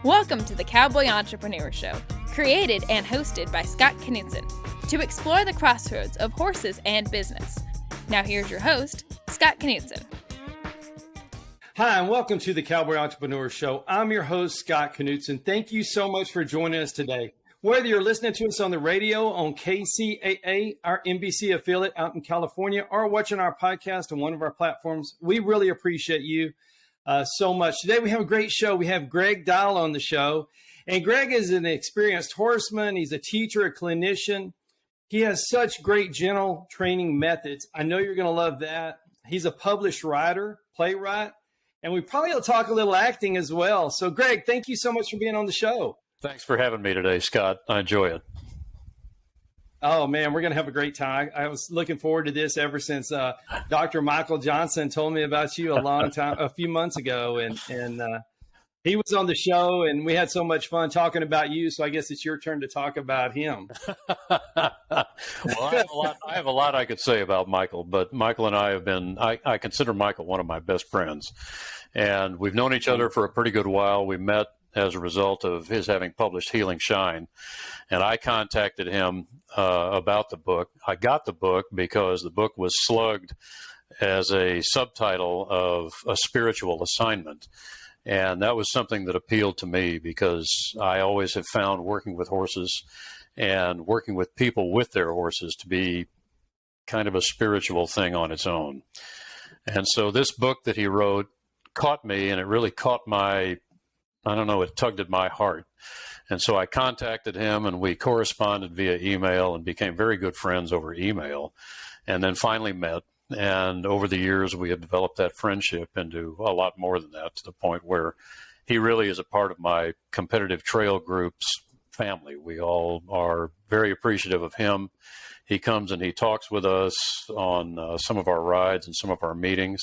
Welcome to the Cowboy Entrepreneur Show, created and hosted by Scott Knudsen, to explore the crossroads of horses and business. Now here's your host, Scott Knudsen. Hi, and welcome to the Cowboy Entrepreneur Show. I'm your host, Scott Knudsen. Thank you so much for joining us today. Whether you're listening to us on the radio on KCAA, our NBC affiliate out in California, or watching our podcast on one of our platforms, we really appreciate you so much. Today we have a great show. We have Greg Dial on the show. And Greg is an experienced horseman. He's a teacher, a clinician. He has such great gentle training methods. I know you're going to love that. He's a published writer, playwright, and we probably will talk a little acting as well. So Greg, thank you so much for being on the show. Thanks for having me today, Scott. I enjoy it. Oh, man, we're going to have a great time. I was looking forward to this ever since Dr. Michael Johnson told me about you a few months ago. And he was on the show, and we had so much fun talking about you. So I guess it's your turn to talk about him. Well, I have a lot I could say about Michael, but Michael and I have been, I consider Michael one of my best friends. And we've known each other for a pretty good while. We met as a result of his having published Healing Shine. And I contacted him about the book. I got the book because the book was slugged as a subtitle of A Spiritual Assignment. And that was something that appealed to me because I always have found working with horses and working with people with their horses to be kind of a spiritual thing on its own. And so this book that he wrote caught me, and it really caught it tugged at my heart. And so I contacted him, and we corresponded via email and became very good friends over email, and then finally met. And over the years, we have developed that friendship into a lot more than that, to the point where he really is a part of my competitive trail group's family. We all are very appreciative of him. He comes and he talks with us on some of our rides and some of our meetings.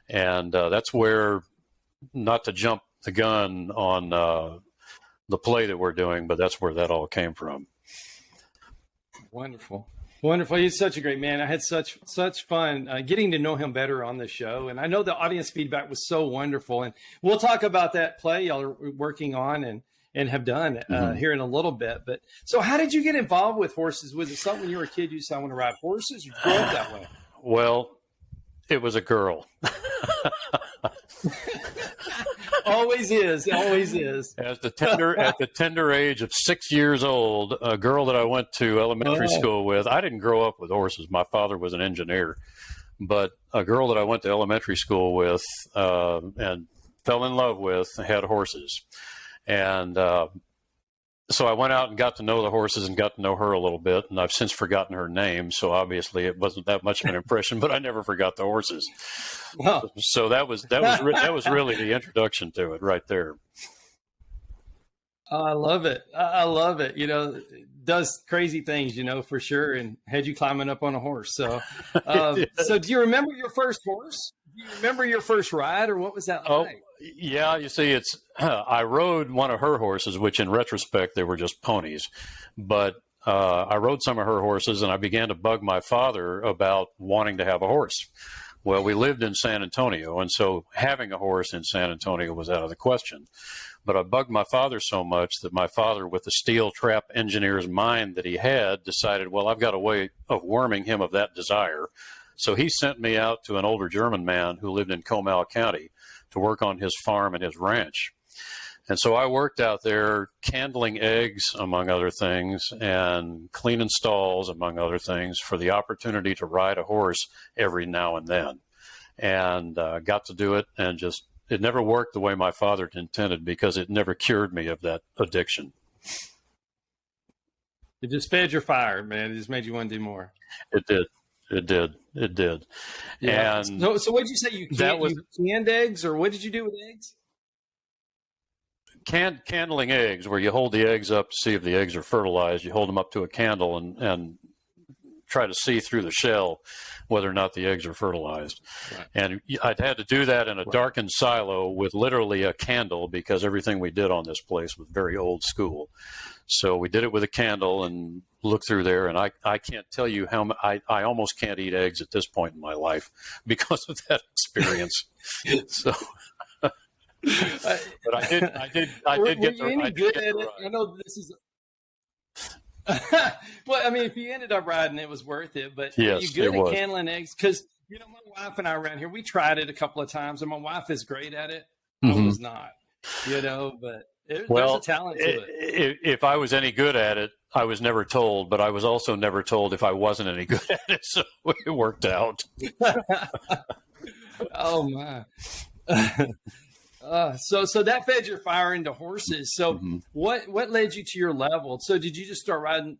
And that's where, not to jump the gun on the play that we're doing, but that's where that all came from. Wonderful. Wonderful. He's such a great man. I had such fun getting to know him better on the show. And I know the audience feedback was so wonderful. And we'll talk about that play y'all are working on and have done here in a little bit. But so how did you get involved with horses? Was it something when you were a kid you said, I want to ride horses? You grew up that way? Well, it was a girl. Always is. At the tender age of 6 years old, a girl that I went to elementary school with, I didn't grow up with horses. My father was an engineer, but a girl that I went to elementary school with and fell in love with had horses. And so I went out and got to know the horses and got to know her a little bit. And I've since forgotten her name. So obviously it wasn't that much of an impression, but I never forgot the horses. Wow. So that was really the introduction to it right there. I love it. I love it. You know, does crazy things, for sure. And had you climbing up on a horse. So, so do you remember your first horse? Do you remember your first ride, or what was that like? Yeah, you see, I rode one of her horses, which in retrospect, they were just ponies. But I rode some of her horses, and I began to bug my father about wanting to have a horse. Well, we lived in San Antonio, and so having a horse in San Antonio was out of the question. But I bugged my father so much that my father, with the steel trap engineer's mind that he had, decided, well, I've got a way of worming him of that desire. So he sent me out to an older German man who lived in Comal County to work on his farm and his ranch. And so I worked out there candling eggs, among other things, and cleaning stalls, among other things, for the opportunity to ride a horse every now and then. And got to do it, and it never worked the way my father intended, because it never cured me of that addiction. It just fed your fire, man. It just made you want to do more. It did. Yeah. And so what did you say? You canned eggs, or what did you do with eggs? Candling eggs, where you hold the eggs up to see if the eggs are fertilized. You hold them up to a candle and try to see through the shell whether or not the eggs are fertilized. Right. And I'd had to do that in a darkened silo with literally a candle, because everything we did on this place was very old school. So we did it with a candle and looked through there. And I can't tell you how I almost can't eat eggs at this point in my life because of that experience. So, but I did Were get you any good at it? ride. I know this is. Well, I mean, if you ended up riding, it was worth it. But were you Yes, good it at was. candling eggs? Because my wife and I around here, we tried it a couple of times, and my wife is great at it. I Mhm. was not. But there's a Well, talent to it. if I was any good at it, I was never told, but I was also never told if I wasn't any good at it, so it worked out. Oh my. So that fed your fire into horses. So Mhm. what led you to your level? So did you just start riding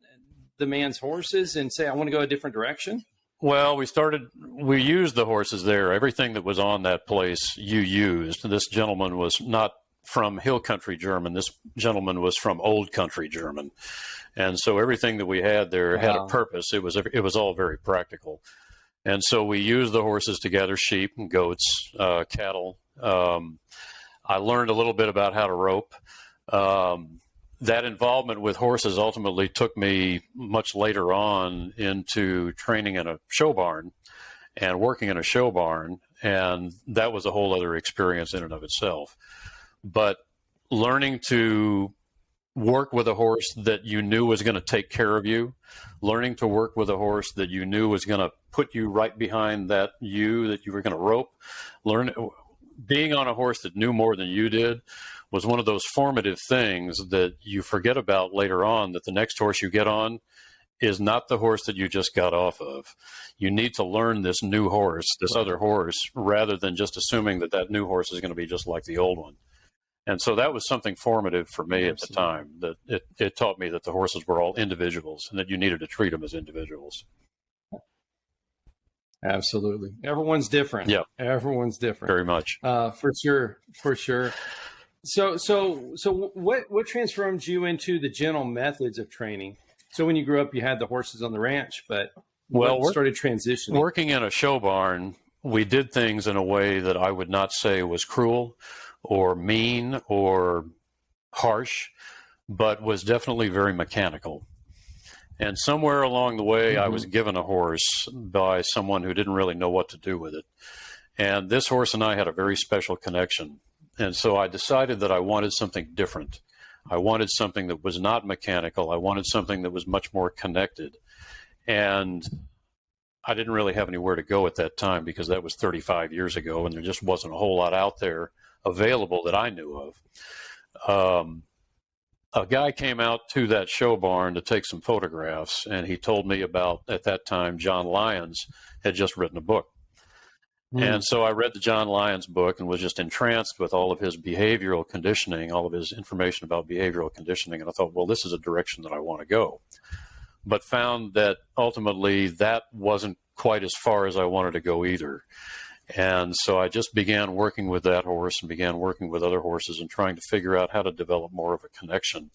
the man's horses and say, I want to go a different direction? Well, we used the horses there. Everything that was on that place, you used. This gentleman was not from Hill Country German. This gentleman was from Old Country German. And so everything that we had there had a Wow. purpose. It was all very practical. And so we used the horses to gather sheep and goats, cattle. I learned a little bit about how to rope. That involvement with horses ultimately took me much later on into training in a show barn and working in a show barn. And that was a whole other experience in and of itself. But learning to work with a horse that you knew was going to take care of you, learning to work with a horse that you knew was going to put you right behind that you were going to rope, being on a horse that knew more than you did was one of those formative things that you forget about later on, that the next horse you get on is not the horse that you just got off of. You need to learn this new horse, this other horse, rather than just assuming that new horse is going to be just like the old one. And so that was something formative for me at the time, that it taught me that the horses were all individuals and that you needed to treat them as individuals. Absolutely. Everyone's different. Yeah. Everyone's different. Very much. For sure. So what transformed you into the gentle methods of training? So when you grew up, you had the horses on the ranch, but what started transitioning? Working in a show barn, we did things in a way that I would not say was cruel or mean or harsh, but was definitely very mechanical. And somewhere along the way, I was given a horse by someone who didn't really know what to do with it. And this horse and I had a very special connection. And so I decided that I wanted something different. I wanted something that was not mechanical. I wanted something that was much more connected. And I didn't really have anywhere to go at that time because that was 35 years ago, and there just wasn't a whole lot out there available that I knew of. A guy came out to that show barn to take some photographs, and he told me about, at that time, John Lyons had just written a book. And so I read the John Lyons book and was just entranced with all of his behavioral conditioning, all of his information about behavioral conditioning. And I thought, well, this is a direction that I want to go. But found that ultimately that wasn't quite as far as I wanted to go either. And so I just began working with that horse and began working with other horses and trying to figure out how to develop more of a connection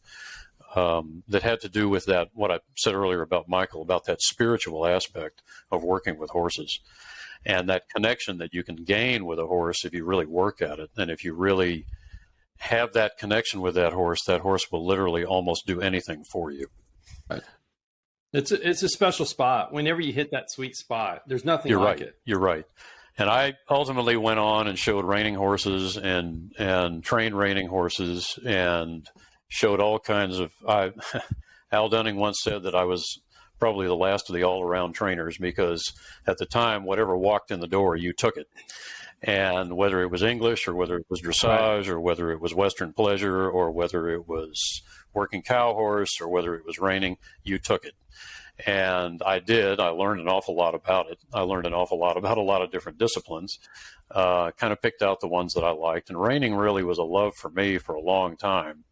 that had to do with that, what I said earlier about Michael, about that spiritual aspect of working with horses. And that connection that you can gain with a horse if you really work at it. And if you really have that connection with that horse will literally almost do anything for you. Right. It's a special spot. Whenever you hit that sweet spot, there's nothing like it. You're right. And I ultimately went on and showed reining horses and trained reining horses and showed all kinds of, Al Dunning once said that I was probably the last of the all-around trainers, because at the time, whatever walked in the door, you took it. And whether it was English or whether it was dressage or whether it was Western pleasure or whether it was working cow horse or whether it was reining, you took it. And I did. I learned an awful lot about it. I learned an awful lot about a lot of different disciplines, kind of picked out the ones that I liked. And reining really was a love for me for a long time.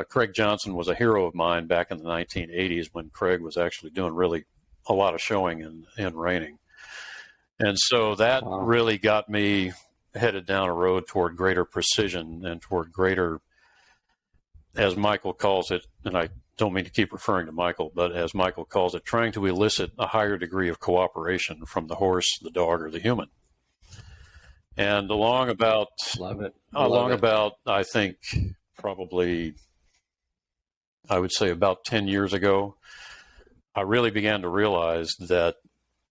Craig Johnson was a hero of mine back in the 1980s when Craig was actually doing really a lot of showing in reining. And so that really got me headed down a road toward greater precision and toward greater, as Michael calls it, and I don't mean to keep referring to Michael, but as Michael calls it, trying to elicit a higher degree of cooperation from the horse, the dog, or the human. And along about, I think, probably, I would say about 10 years ago, I really began to realize that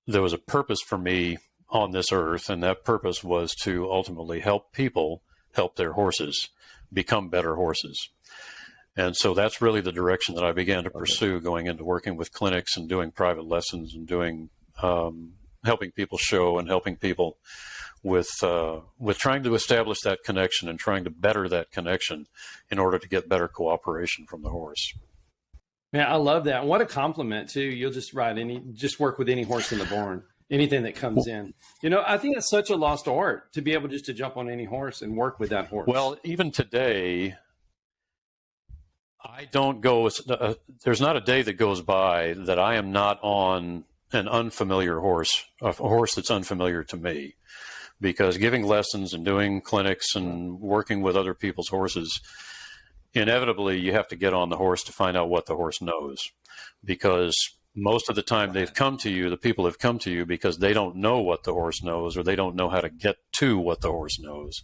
there was a purpose for me on this earth, and that purpose was to ultimately help people help their horses, become better horses. And so that's really the direction that I began to pursue, going into working with clinics and doing private lessons and doing helping people show and helping people with trying to establish that connection and trying to better that connection in order to get better cooperation from the horse. Man, I love that. What a compliment too. You'll just work with any horse in the barn, anything that comes in. I think it's such a lost art to be able just to jump on any horse and work with that horse. Well, even today, I don't go, there's not a day that goes by that I am not on an unfamiliar horse, a horse that's unfamiliar to me, because giving lessons and doing clinics and working with other people's horses, inevitably you have to get on the horse to find out what the horse knows, because most of the time the people have come to you because they don't know what the horse knows, or they don't know how to get to what the horse knows.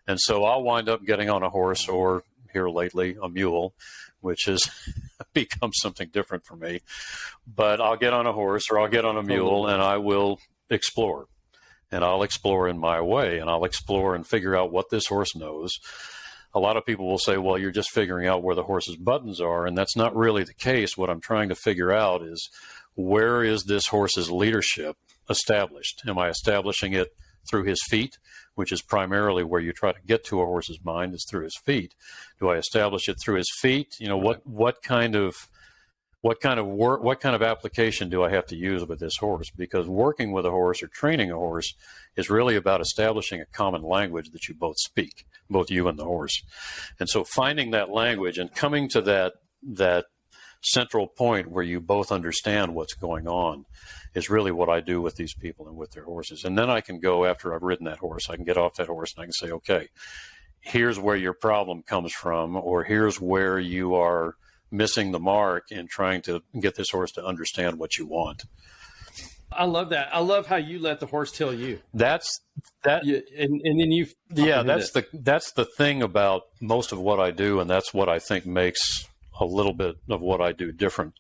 And so I'll wind up getting on a horse, or here lately, a mule, which has become something different for me. But I'll get on a horse or I'll get on a mule and I will explore. And I'll explore in my way, and I'll explore and figure out what this horse knows. A lot of people will say, well, you're just figuring out where the horse's buttons are. And that's not really the case. What I'm trying to figure out is, where is this horse's leadership established? Am I establishing it through his feet, which is primarily where you try to get to a horse's mind, is through his feet? Do I establish it through his feet? What kind of application do I have to use with this horse? Because working with a horse or training a horse is really about establishing a common language that you both speak, both you and the horse. And so finding that language and coming to that central point where you both understand what's going on is really what I do with these people and with their horses. And then I can go, after I've ridden that horse, I can get off that horse and I can say, okay, here's where your problem comes from, or here's where you are missing the mark in trying to get this horse to understand what you want. I love that. I love how you let the horse tell you. That's that. Yeah, and then you. Yeah, that's the thing about most of what I do, and that's what I think makes a little bit of what I do different.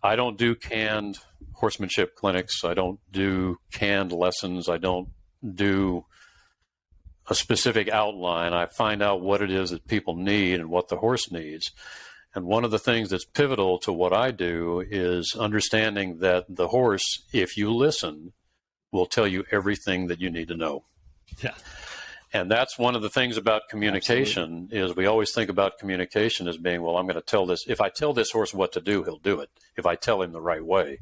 I don't do canned horsemanship clinics. I don't do canned lessons. I don't do a specific outline. I find out what it is that people need and what the horse needs. And one of the things that's pivotal to what I do is understanding that the horse, if you listen, will tell you everything that you need to know. Yeah. And that's one of the things about communication. Absolutely. Is we always think about communication as being, well, I'm going to tell this. If I tell this horse what to do, he'll do it, if I tell him the right way.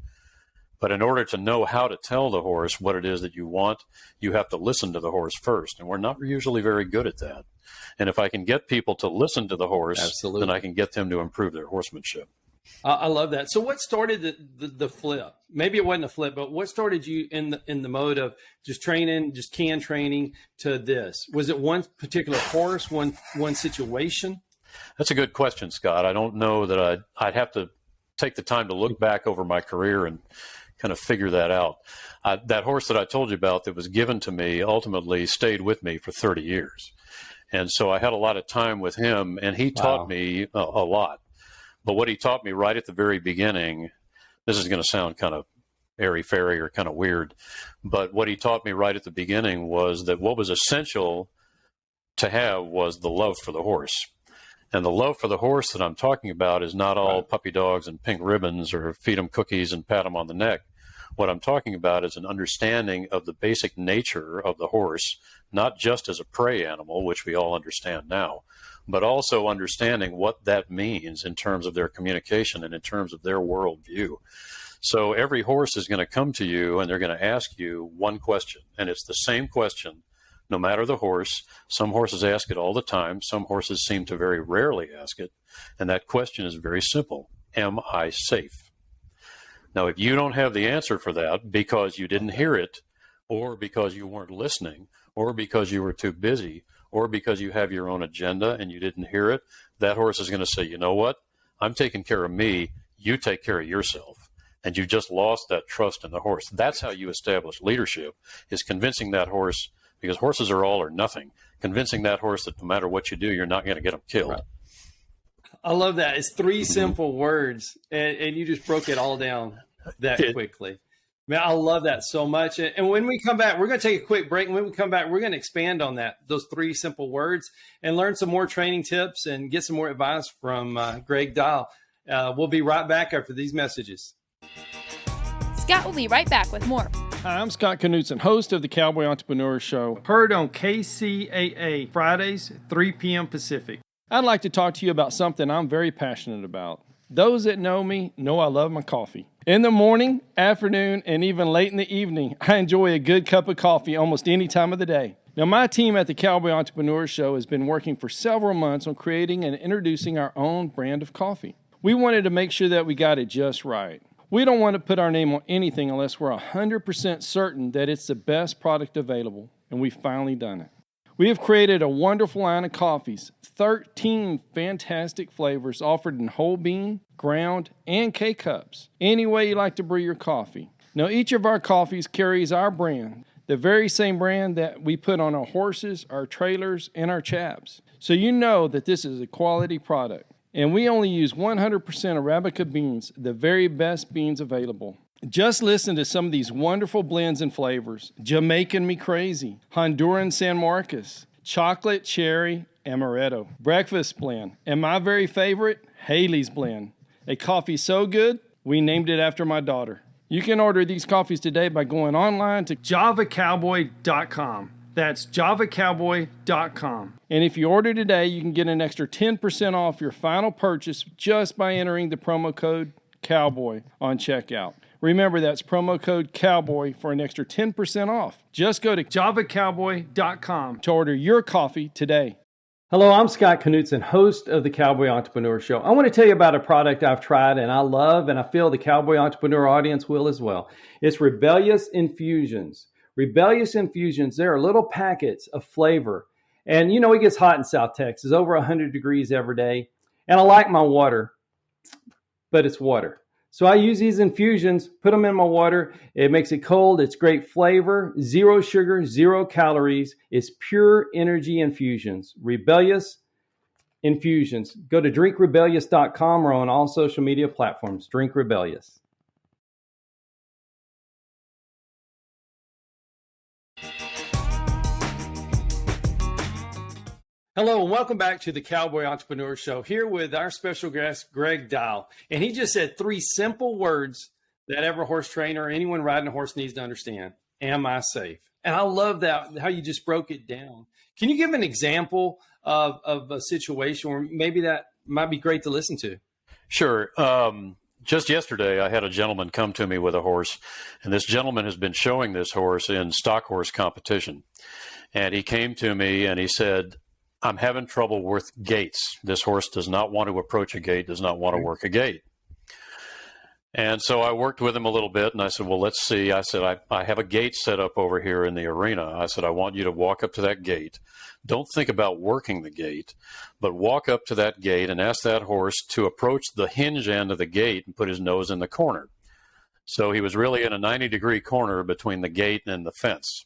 But in order to know how to tell the horse what it is that you want, you have to listen to the horse first. And we're not usually very good at that. And if I can get people to listen to the horse, Absolutely. Then I can get them to improve their horsemanship. I love that. So what started the flip? Maybe it wasn't a flip, but what started you in the mode of just training, just can training, to this? Was it one particular horse, one situation? That's a good question, Scott. I don't know that I'd have to take the time to look back over my career and kind of figure that out. That horse that I told you about that was given to me ultimately stayed with me for 30 years. And so I had a lot of time with him, and he taught me a lot. But what he taught me right at the very beginning, this is going to sound kind of airy-fairy or kind of weird, but what he taught me right at the beginning was that what was essential to have was the love for the horse. And the love for the horse that I'm talking about is not all puppy dogs and pink ribbons or feed them cookies and pat them on the neck. What I'm talking about is an understanding of the basic nature of the horse, not just as a prey animal, which we all understand now, but also understanding what that means in terms of their communication and in terms of their worldview. So every horse is going to come to you and they're going to ask you one question, and it's the same question no matter the horse. Some horses ask it all the time. Some horses seem to very rarely ask it. And that question is very simple. Am I safe? Now, if you don't have the answer for that because you didn't hear it, or because you weren't listening, or because you were too busy, or because you have your own agenda and you didn't hear it, that horse is going to say, you know what? I'm taking care of me. You take care of yourself. And you just lost that trust in the horse. That's how you establish leadership, is convincing that horse, because horses are all or nothing, convincing that horse that no matter what you do, you're not going to get them killed. Right. I love that. It's three simple words, and you just broke it all down that quickly. Man, I love that so much. And when we come back, we're going to take a quick break. And when we come back, we're going to expand on those 3 simple words, and learn some more training tips and get some more advice from Greg Dial. We'll be right back after these messages. Scott will be right back with more. Hi, I'm Scott Knutson, host of the Cowboy Entrepreneur Show, heard on KCAA Fridays, 3 p.m. Pacific. I'd like to talk to you about something I'm very passionate about. Those that know me know I love my coffee. In the morning, afternoon, and even late in the evening, I enjoy a good cup of coffee almost any time of the day. Now, my team at the Cowboy Entrepreneur Show has been working for several months on creating and introducing our own brand of coffee. We wanted to make sure that we got it just right. We don't want to put our name on anything unless we're 100% certain that it's the best product available, and we've finally done it. We have created a wonderful line of coffees, 13 fantastic flavors offered in whole bean, ground, and K-cups, any way you like to brew your coffee. Now, each of our coffees carries our brand, the very same brand that we put on our horses, our trailers, and our chaps. So you know that this is a quality product. And we only use 100% Arabica beans, the very best beans available. Just listen to some of these wonderful blends and flavors. Jamaican Me Crazy, Honduran San Marcos, Chocolate Cherry Amaretto, Breakfast Blend, and my very favorite, Haley's Blend. A coffee so good, we named it after my daughter. You can order these coffees today by going online to javacowboy.com. That's javacowboy.com. And if you order today, you can get an extra 10% off your final purchase just by entering the promo code COWBOY on checkout. Remember, that's promo code COWBOY for an extra 10% off. Just go to javacowboy.com to order your coffee today. Hello, I'm Scott Knutson, host of the Cowboy Entrepreneur Show. I want to tell you about a product I've tried and I love, and I feel the Cowboy Entrepreneur audience will as well. It's Rebellious Infusions. Rebellious Infusions, they're little packets of flavor. And you know, it gets hot in South Texas, over 100 degrees every day. And I like my water, but it's water. So I use these infusions, put them in my water. It makes it cold. It's great flavor, 0 sugar, 0 calories. It's pure energy infusions. Rebellious Infusions. Go to drinkrebellious.com or on all social media platforms. Drink Rebellious. Hello and welcome back to the Cowboy Entrepreneur Show, here with our special guest, Greg Dial. And he just said 3 simple words that every horse trainer or anyone riding a horse needs to understand. Am I safe? And I love that, how you just broke it down. Can you give an example of a situation where maybe that might be great to listen to? Sure. Just yesterday, I had a gentleman come to me with a horse, and this gentleman has been showing this horse in stock horse competition. And he came to me and he said, I'm having trouble with gaits. This horse does not want to approach a gate, does not want to work a gate. And so I worked with him a little bit, and I said, well, let's see. I said, I have a gate set up over here in the arena. I said, I want you to walk up to that gate. Don't think about working the gate, but walk up to that gate and ask that horse to approach the hinge end of the gate and put his nose in the corner. So he was really in a 90-degree corner between the gate and the fence.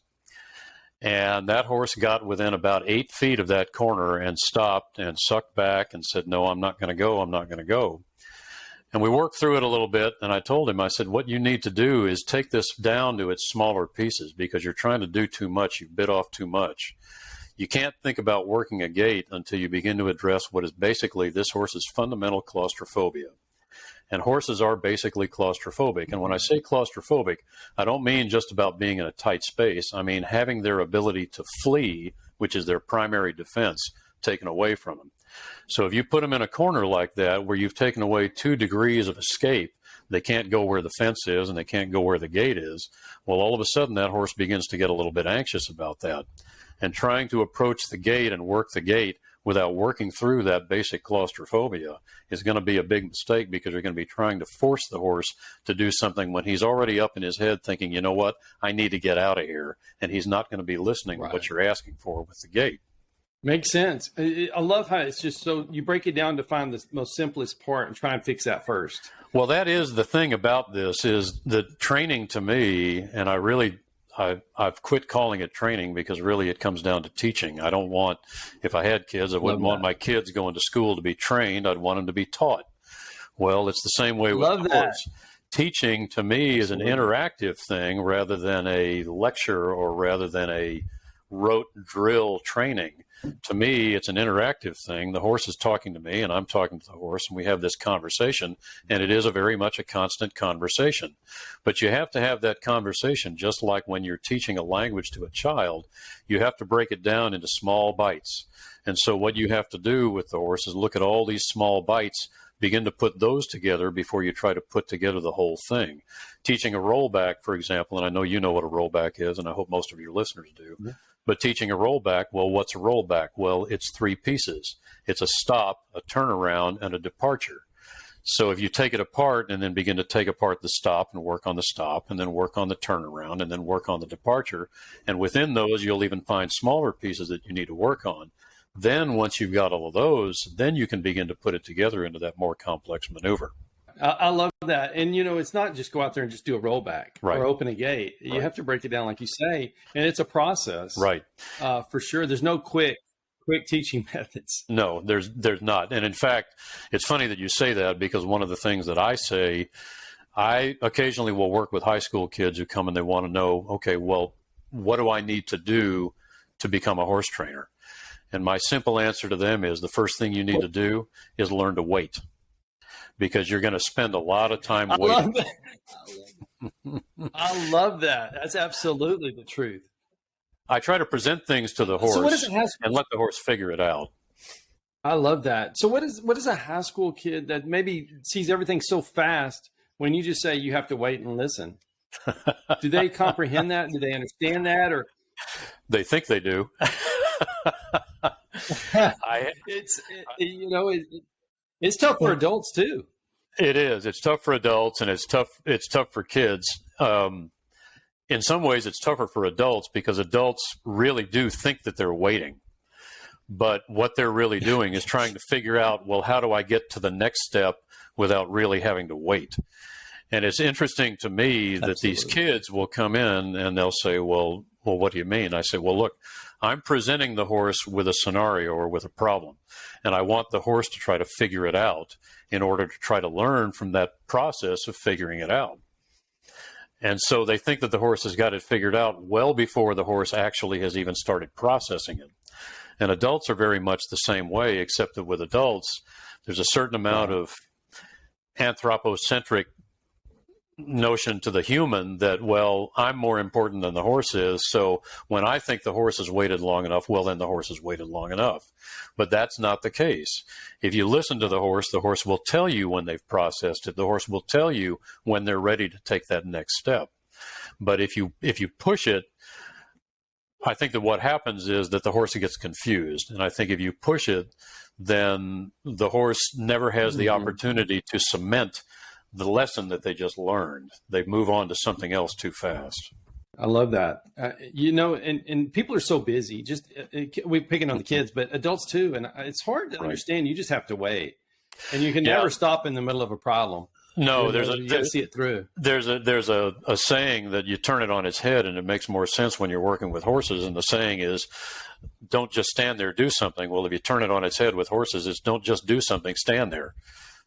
And that horse got within about 8 feet of that corner and stopped and sucked back and said, no, I'm not going to go. I'm not going to go. And we worked through it a little bit. And I told him, I said, what you need to do is take this down to its smaller pieces because you're trying to do too much. You bit off too much. You can't think about working a gait until you begin to address what is basically this horse's fundamental claustrophobia. And horses are basically claustrophobic. And when I say claustrophobic, I don't mean just about being in a tight space. I mean having their ability to flee, which is their primary defense, taken away from them. So if you put them in a corner like that, where you've taken away 2 degrees of escape, they can't go where the fence is and they can't go where the gate is. Well, all of a sudden that horse begins to get a little bit anxious about that. And trying to approach the gate and work the gate without working through that basic claustrophobia is going to be a big mistake because you're going to be trying to force the horse to do something when he's already up in his head thinking, you know what, I need to get out of here. And he's not going to be listening to what you're asking for with the gate. Makes sense. I love how it's just so you break it down to find the most simplest part and try and fix that first. Well, that is the thing about this is the training to me, and I've quit calling it training because really it comes down to teaching. I don't want, if I had kids, I wouldn't want my kids going to school to be trained. I'd want them to be taught. Well, it's the same way with the horse. teaching to me is an interactive thing rather than a lecture or rather than a rote drill training. To me, it's an interactive thing. The horse is talking to me and I'm talking to the horse, and we have this conversation, and it is a very much a constant conversation. But you have to have that conversation just like when you're teaching a language to a child. You have to break it down into small bites. And so what you have to do with the horse is look at all these small bites, begin to put those together before you try to put together the whole thing. Teaching a rollback, for example, and I know you know what a rollback is, and I hope most of your listeners do. Yeah. But teaching a rollback, well, what's a rollback? Well, it's three pieces. It's a stop, a turnaround, and a departure. So if you take it apart and then begin to take apart the stop and work on the stop and then work on the turnaround and then work on the departure, and within those, you'll even find smaller pieces that you need to work on. Then once you've got all of those, then you can begin to put it together into that more complex maneuver. I love that. And, it's not just go out there and just do a rollback or open a gate. You have to break it down, like you say, and it's a process. Right. For sure. There's no quick teaching methods. No, there's not. And in fact, it's funny that you say that, because one of the things that I say, I occasionally will work with high school kids who come and they want to know, okay, well, what do I need to do to become a horse trainer? And my simple answer to them is the first thing you need to do is learn to wait, because you're going to spend a lot of time waiting. I love that. That's absolutely the truth. I try to present things to the horse and let the horse figure it out. I love that. So what is a high school kid that maybe sees everything so fast when you just say you have to wait and listen? Do they comprehend that? Do they understand that? Or they think they do. It's tough for adults too. It is. It's tough for adults, and it's tough for kids. In some ways, it's tougher for adults because adults really do think that they're waiting. But what they're really doing is trying to figure out, well, how do I get to the next step without really having to wait? And it's interesting to me that these kids will come in and they'll say, well, what do you mean? I say, well, look, I'm presenting the horse with a scenario or with a problem, and I want the horse to try to figure it out in order to try to learn from that process of figuring it out. And so they think that the horse has got it figured out well before the horse actually has even started processing it. And adults are very much the same way, except that with adults, there's a certain amount of anthropocentric notion to the human that, well, I'm more important than the horse is. So when I think the horse has waited long enough, well, then the horse has waited long enough. But that's not the case. If you listen to the horse will tell you when they've processed it. The horse will tell you when they're ready to take that next step. But if you push it, I think that what happens is that the horse gets confused. And I think if you push it, then the horse never has the opportunity to cement the lesson that they just learned. They move on to something else too fast. I love that. And people are so busy, we're picking on the kids, but adults too. And it's hard to understand. You just have to wait, and you can never stop in the middle of a problem. No, you got to see it through. There's a saying that you turn it on its head and it makes more sense when you're working with horses. And the saying is, don't just stand there, do something. Well, if you turn it on its head with horses, it's don't just do something, stand there.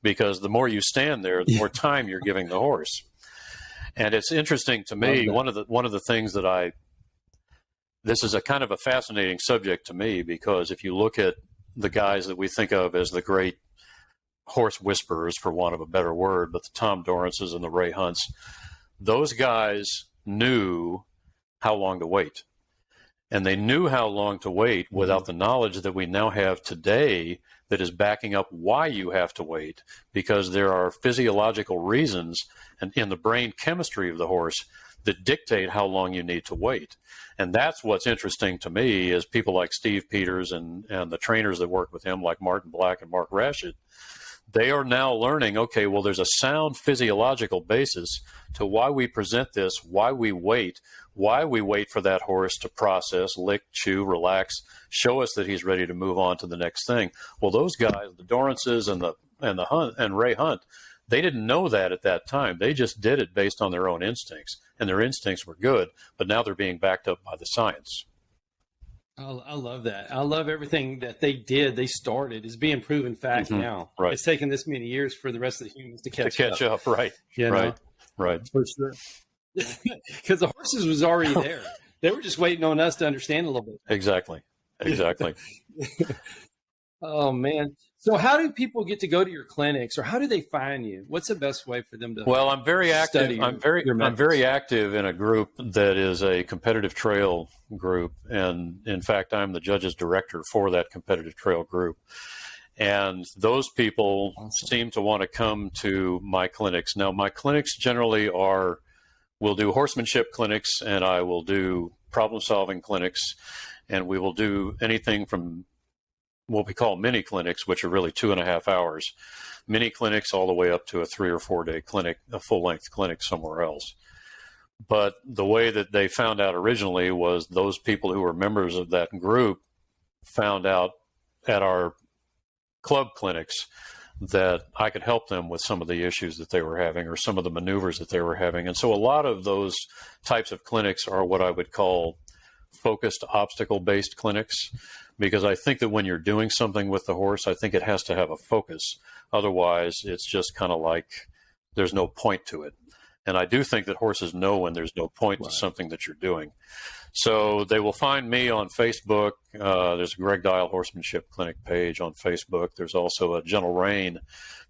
Because the more you stand there, the more time you're giving the horse. And it's interesting to me, one of the things that this is a kind of a fascinating subject to me, because if you look at the guys that we think of as the great horse whisperers, for want of a better word, but the Tom Dorrances and the Ray Hunts, those guys knew how long to wait. And they knew how long to wait without the knowledge that we now have today that is backing up why you have to wait, because there are physiological reasons and in the brain chemistry of the horse that dictate how long you need to wait. And that's what's interesting to me is people like Steve Peters and the trainers that work with him, like Martin Black and Mark Rashid, they are now learning, okay, well, there's a sound physiological basis to why we present this, why we wait for that horse to process, lick, chew, relax, show us that he's ready to move on to the next thing. Well, those guys, the Dorrances and Ray Hunt, they didn't know that at that time. They just did it based on their own instincts, and their instincts were good, but now they're being backed up by the science. I love that. I love everything that they started is being proven fact now. Right. It's taken this many years for the rest of the humans to catch up. Right. You know? Right. For sure. Because the horses was already there. They were just waiting on us to understand a little bit. Exactly. Oh, man. So how do people get to go to your clinics, or how do they find you? What's the best way for them to Well, I'm very active. I'm very active in a group that is a competitive trail group. And in fact, I'm the judge's director for that competitive trail group. And those people seem to want to come to my clinics. Now, my clinics generally we'll do horsemanship clinics, and I will do problem-solving clinics, and we will do anything from what we call mini clinics, which are really 2.5 hours, mini clinics all the way up to a 3 or 4 day clinic, a full-length clinic somewhere else. But the way that they found out originally was those people who were members of that group found out at our club clinics that I could help them with some of the issues that they were having or some of the maneuvers that they were having. And so a lot of those types of clinics are what I would call focused obstacle-based clinics, because I think that when you're doing something with the horse, I think it has to have a focus. Otherwise, it's just kind of like there's no point to it. And I do think that horses know when there's no point to something that you're doing. So they will find me on Facebook. There's a Greg Dial Horsemanship Clinic page on Facebook. There's also a Gentle Rein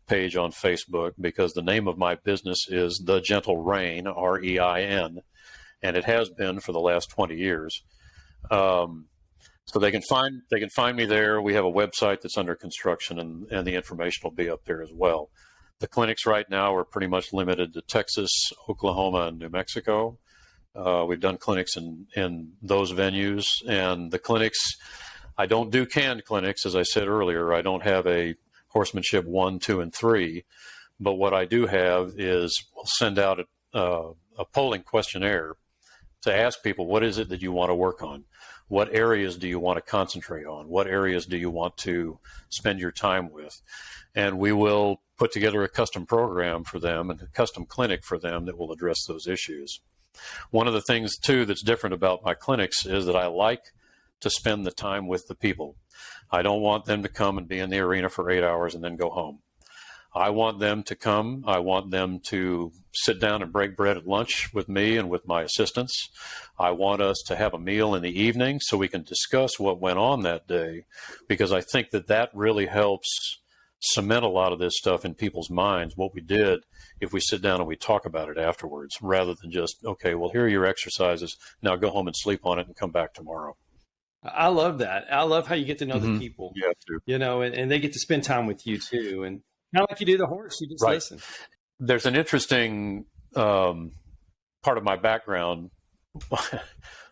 page on Facebook, because the name of my business is The Gentle Rein, REIN, and it has been for the last 20 years. So they can find me there. We have a website that's under construction, and the information will be up there as well. The clinics right now are pretty much limited to Texas, Oklahoma, and New Mexico. We've done clinics in those venues, and the clinics, I don't do canned clinics, as I said earlier. I don't have a horsemanship 1, 2, and 3, but what I do have is we'll send out a polling questionnaire to ask people, what is it that you want to work on? What areas do you want to concentrate on? What areas do you want to spend your time with? And we will put together a custom program for them and a custom clinic for them that will address those issues. One of the things, too, that's different about my clinics is that I like to spend the time with the people. I don't want them to come and be in the arena for 8 hours and then go home. I want them to come. I want them to sit down and break bread at lunch with me and with my assistants. I want us to have a meal in the evening so we can discuss what went on that day, because I think that really helps cement a lot of this stuff in people's minds, what we did, if we sit down and we talk about it afterwards, rather than just, okay, well, here are your exercises. Now go home and sleep on it and come back tomorrow. I love that. I love how you get to know the people, and they get to spend time with you too. And kind of like you do the horse, you just listen. There's an interesting part of my background.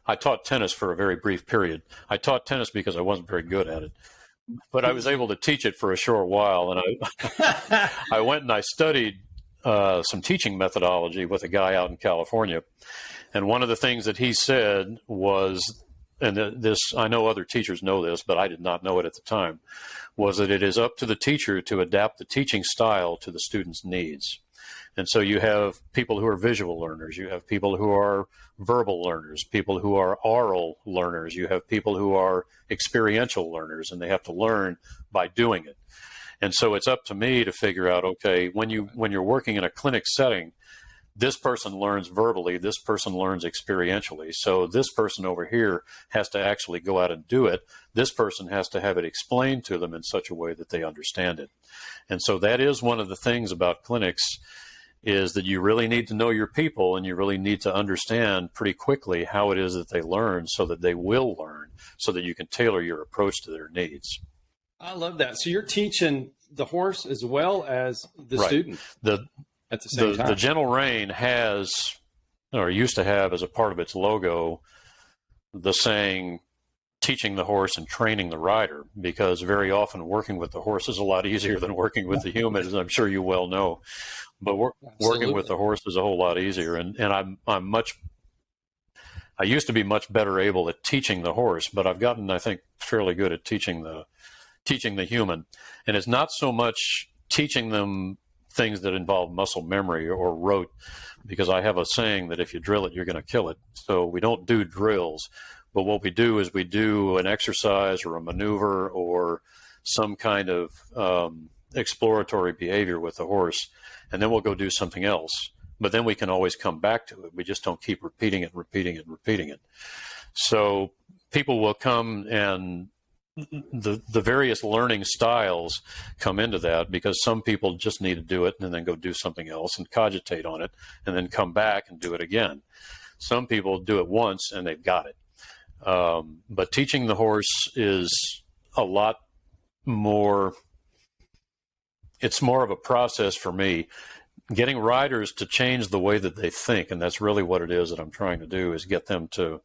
I taught tennis for a very brief period. I taught tennis because I wasn't very good at it, but I was able to teach it for a short while. And I went and I studied some teaching methodology with a guy out in California. And one of the things that he said was, and this, I know other teachers know this, but I did not know it at the time, was that it is up to the teacher to adapt the teaching style to the student's needs. And so you have people who are visual learners, you have people who are verbal learners, people who are oral learners, you have people who are experiential learners, and they have to learn by doing it. And so it's up to me to figure out, okay, when you're working in a clinic setting, this person learns verbally, this person learns experientially. So this person over here has to actually go out and do it. This person has to have it explained to them in such a way that they understand it. And so that is one of the things about clinics, is that you really need to know your people, and you really need to understand pretty quickly how it is that they learn, so that they will learn, so that you can tailor your approach to their needs. I love that. So you're teaching the horse as well as the student. At the same time. The Gentle Rein has, or used to have as a part of its logo, the saying, teaching the horse and training the rider, because very often working with the horse is a lot easier than working with the human, as I'm sure you well know. But working with the horse is a whole lot easier. And I used to be much better able at teaching the horse, but I've gotten, I think, fairly good at teaching the human. And it's not so much teaching them things that involve muscle memory or rote, because I have a saying that if you drill it, you're going to kill it. So we don't do drills, but what we do is we do an exercise or a maneuver or some kind of exploratory behavior with the horse, and then we'll go do something else. but then we can always come back to it. We just don't keep repeating it. So people will come, and the various learning styles come into that, because some people just need to do it and then go do something else and cogitate on it and then come back and do it again. Some people do it once and they've got it. But teaching the horse is a lot more, it's more of a process for me. Getting riders to change the way that they think, and that's really what it is that I'm trying to do, is get them to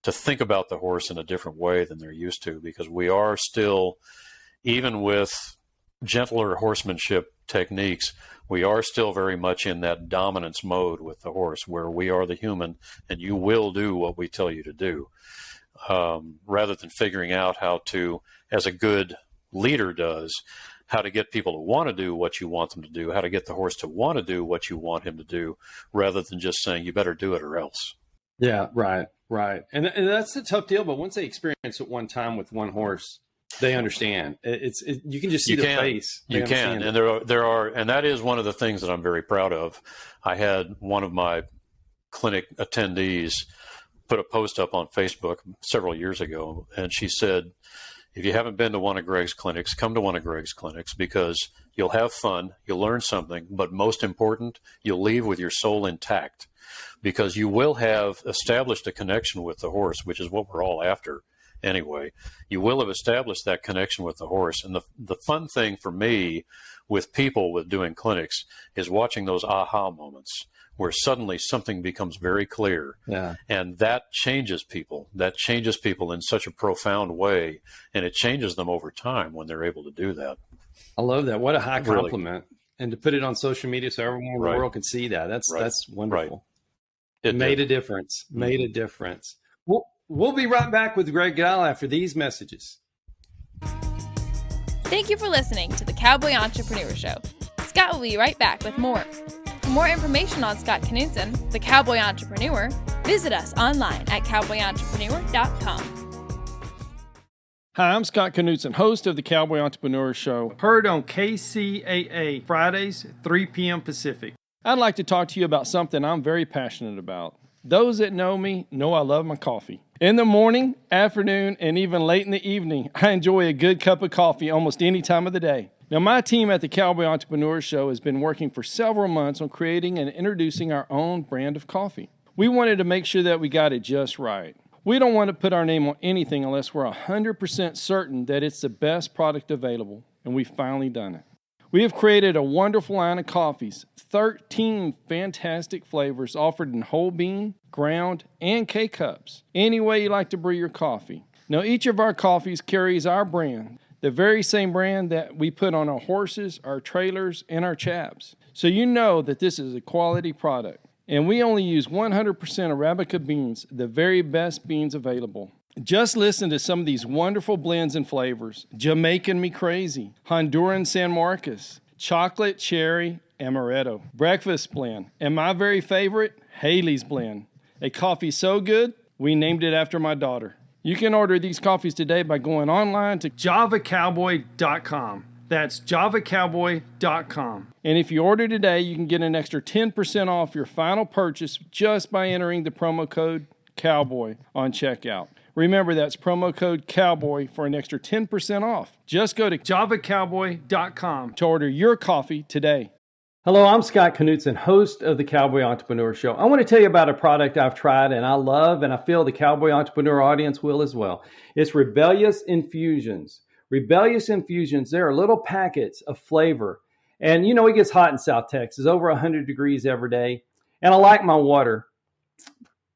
think about the horse in a different way than they're used to, because we are still, even with gentler horsemanship techniques, we are still very much in that dominance mode with the horse, where we are the human and you will do what we tell you to do, rather than figuring out how to, as a good leader does, how to get people to want to do what you want them to do, how to get the horse to want to do what you want him to do, rather than just saying, you better do it or else. Yeah, right. And that's a tough deal. But once they experience it one time with one horse, they understand. You can just see their face. You can. And there are, and that is one of the things that I'm very proud of. I had one of my clinic attendees put a post up on Facebook several years ago, and she said, if you haven't been to one of Greg's clinics, come to one of Greg's clinics, because you'll have fun, you'll learn something, but most important, you'll leave with your soul intact, because you will have established a connection with the horse, which is what we're all after anyway. You will have established that connection with the horse. And the fun thing for me with people with doing clinics is watching those aha moments, where suddenly something becomes very clear. Yeah. And that changes people. That changes people in such a profound way. And it changes them over time when they're able to do that. I love that. What a high Really. compliment. And to put it on social media so everyone in the world can see that. That's wonderful. It made did. a difference. Made a difference. We'll be right back with Greg Gall after these messages. Thank you for listening to the Cowboy Entrepreneur Show. Scott will be right back with more. For more information on Scott Knudsen, the Cowboy Entrepreneur, visit us online at cowboyentrepreneur.com. Hi, I'm Scott Knudsen, host of the Cowboy Entrepreneur Show, heard on KCAA Fridays, 3 p.m. Pacific. I'd like to talk to you about something I'm very passionate about. Those that know me know I love my coffee. In the morning, afternoon, and even late in the evening, I enjoy a good cup of coffee almost any time of the day. Now, my team at the Cowboy Entrepreneur Show has been working for several months on creating and introducing our own brand of coffee. We wanted to make sure that we got it just right. We don't want to put our name on anything unless we're 100% certain that it's the best product available, and we've finally done it. We have created a wonderful line of coffees, 13 fantastic flavors offered in whole bean, ground, and K-cups, any way you like to brew your coffee. Now, each of our coffees carries our brand, the very same brand that we put on our horses, our trailers, and our chaps. So you know that this is a quality product. And we only use 100% Arabica beans, the very best beans available. Just listen to some of these wonderful blends and flavors. Jamaican Me Crazy, Honduran San Marcos, Chocolate Cherry Amaretto, Breakfast Blend, and my very favorite, Haley's Blend. A coffee so good, we named it after my daughter. You can order these coffees today by going online to javacowboy.com. That's javacowboy.com. And if you order today, you can get an extra 10% off your final purchase just by entering the promo code COWBOY on checkout. Remember, that's promo code COWBOY for an extra 10% off. Just go to javacowboy.com to order your coffee today. Hello, I'm Scott Knudsen, host of the Cowboy Entrepreneur Show. I want to tell you about a product I've tried and I love, and I feel the Cowboy Entrepreneur audience will as well. It's Rebellious Infusions. Rebellious Infusions, they're little packets of flavor. And you know, it gets hot in South Texas, over 100 degrees every day. And I like my water,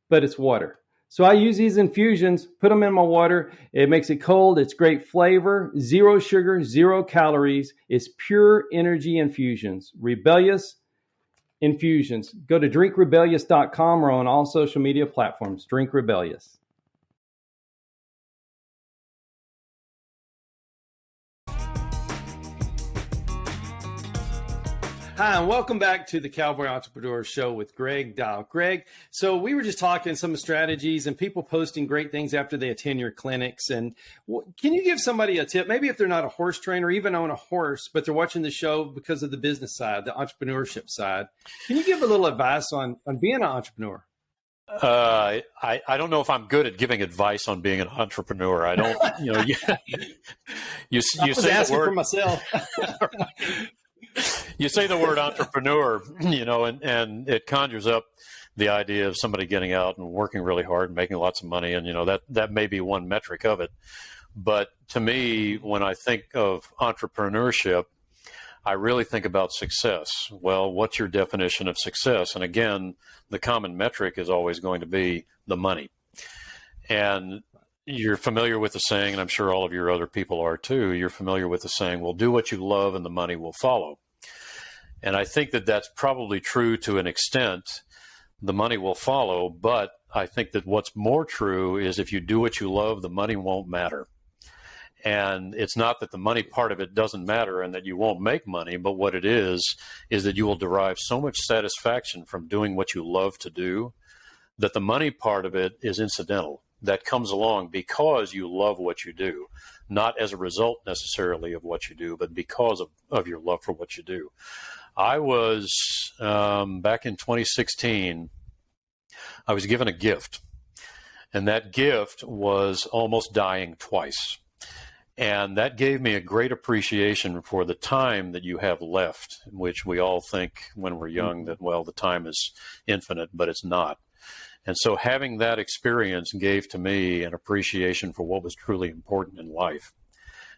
but it's water. So I use these infusions, put them in my water. It makes it cold. It's great flavor, 0 sugar, 0 calories. It's pure energy infusions. Rebellious Infusions. Go to drinkrebellious.com or on all social media platforms. Drink Rebellious. Hi, and welcome back to the Cowboy Entrepreneur Show with Greg Dial. Greg, so we were just talking some strategies and people posting great things after they attend your clinics. And can you give somebody a tip, maybe if they're not a horse trainer or even own a horse, but they're watching the show because of the business side, the entrepreneurship side? Can you give a little advice on being an entrepreneur? I don't know if I'm good at giving advice on being an entrepreneur. I don't, you I was say asking the word for myself. You say the word entrepreneur, and it conjures up the idea of somebody getting out and working really hard and making lots of money. And, that may be one metric of it. But to me, when I think of entrepreneurship, I really think about success. Well, what's your definition of success? And again, the common metric is always going to be the money. And you're familiar with the saying, and I'm sure all of your other people are too, you're familiar with the saying, well, do what you love and the money will follow. And I think that that's probably true to an extent. The money will follow, but I think that what's more true is if you do what you love, the money won't matter. And it's not that the money part of it doesn't matter and that you won't make money, but what it is that you will derive so much satisfaction from doing what you love to do that the money part of it is incidental. That comes along because you love what you do, not as a result necessarily of what you do, but because of your love for what you do. I was, back in 2016, I was given a gift, and that gift was almost dying twice. And that gave me a great appreciation for the time that you have left, which we all think when we're young that, well, the time is infinite, but it's not. And so having that experience gave to me an appreciation for what was truly important in life.